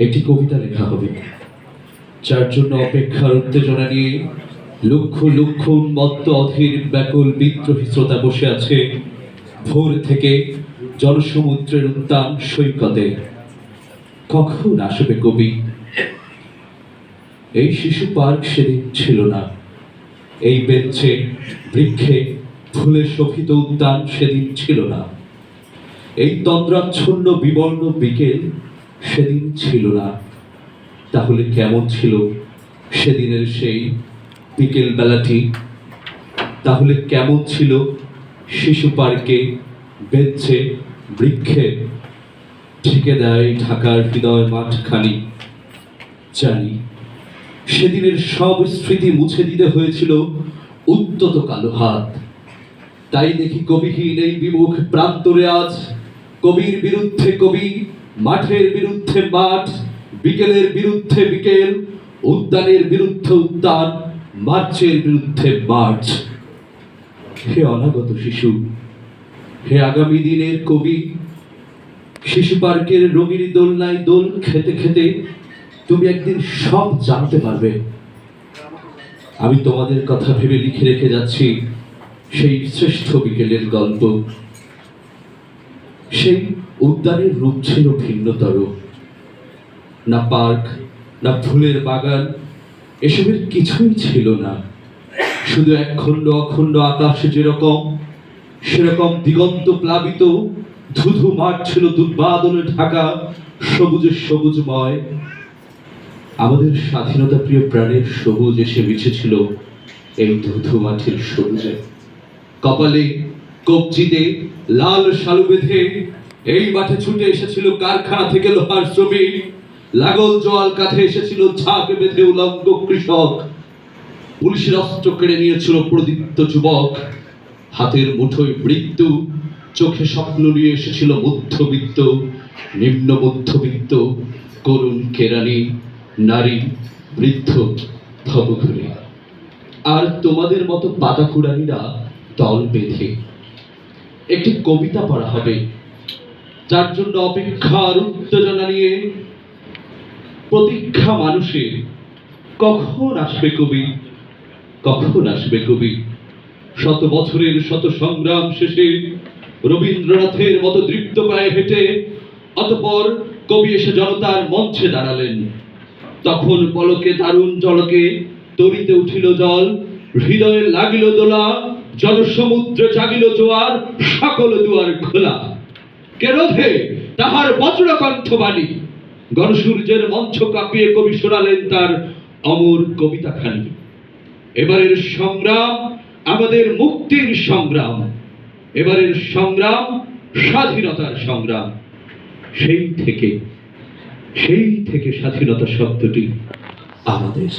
একটি কবিতা লেখা হবে, যার জন্য অপেক্ষার উত্তেজনা নিয়ে লক্ষ লক্ষ উন্মত্ত অধীর ব্যাকুল বিদ্রোহী শ্রোতা বসে আছে ভোর থেকে জনসমুদ্রের উদ্যান সৈকতে। কখন আসবে কবি? এই শিশু পার্ক সেদিন ছিল না, এই বেঞ্চে বৃক্ষে ফুলে শোভিত উদ্যান সেদিন ছিল না, এই তন্দ্রাচ্ছন্ন বিবর্ণ বিকেল সেদিন ছিল না। তাহলে কেমন ছিল সেদিনের সেই বিকেল বেলাটি? তাহলে কেমন ছিল শিশু পার্কে বেঞ্চে বৃক্ষে ঢেকে দেয় ঢাকার হৃদয় মাঠখানি? জানি সেদিনের সব স্মৃতি মুছে দিতে হয়েছিল উদ্যত কালো হাত। তাই দেখি কবিহীন এই বিমুখ প্রান্তরে আজ কবির বিরুদ্ধে কবি, মাঠের বিরুদ্ধে মাঠ, বিকেলের বিরুদ্ধে বিকেল, উদ্যানের বিরুদ্ধে উদ্যান, মার্চের বিরুদ্ধে মার্চ। হে অনাগত শিশু, হে আগামী দিনের কবি, শিশু পার্কের রঙিন দোলনায় দোল খেতে খেতে তুমি একদিন সব জানতে পারবে। আমি তোমাদের কথা ভেবে লিখে রেখে যাচ্ছি সেই শ্রেষ্ঠ বিকেলের গল্প। সেই উদ্যানের রূপ ছিল ভিন্নতর। না পার্ক, না ফুলের বাগান, এসবের কিছুই ছিল না। শুধু একখণ্ড অখণ্ড আকাশ যেরকম, সেরকম দিগন্ত প্লাবিত ধুধু মাঠ ছিল দুর্বাদলে ঢাকা, সবুজে সবুজময়। আমাদের স্বাধীনতা প্রিয় প্রাণের সবুজ এসে মিশেছিল এই ধুধু মাঠের সবুজে। কপালে কবজিতে লাল শালু বেঁধে এই মাঠে ছুটে এসেছিল কারখানা থেকে লোহার শ্রমিক, লাগল জোয়াল কাঁধে এসেছিল ঝাঁক বেঁধে উলঙ্গ কৃষক। পুলিশের অস্ত্র কেড়ে নিয়েছিল প্রদীপ্ত যুবক, হাতের মুঠোয় মৃত্যু, চোখে স্বপ্ন নিয়ে এসেছিল মধ্যবিত্ত, নিম্ন মধ্যবিত্ত, করুণ কেরানি, নারী, বৃদ্ধ, ভবঘুরে। আর তোমাদের মতো পাতা কুড়ানিরা দল বেঁধে একটি কবিতা পড়া হবে, যার জন্য অপেক্ষার উত্তেজনা নিয়ে প্রতীক্ষা মানুষের। কখন আসবে কবি? কখন আসবে কবি? শত বছরের শত সংগ্রাম শেষে রবীন্দ্রনাথের মতো দৃপ্ত পায়ে হেঁটে অতঃপর কবি এসে জনতার মঞ্চে দাঁড়ালেন। তখন পলকে দারুণ জলকে তরিতে উঠিল জল, হৃদয়ে লাগিল দোলা, জনসমুদ্রে জাগিল জোয়ার, সকল দুয়ার খোলা। কে রোধে তাহার বজ্র কণ্ঠবাণী? গণসূর্যের মঞ্চ কাঁপিয়ে কবি শোনালেন তার অমর কবিতাখানি। এবারের সংগ্রাম আমাদের মুক্তির সংগ্রাম, এবারের সংগ্রাম স্বাধীনতার সংগ্রাম। সেই থেকে স্বাধীনতা শব্দটি আমাদের।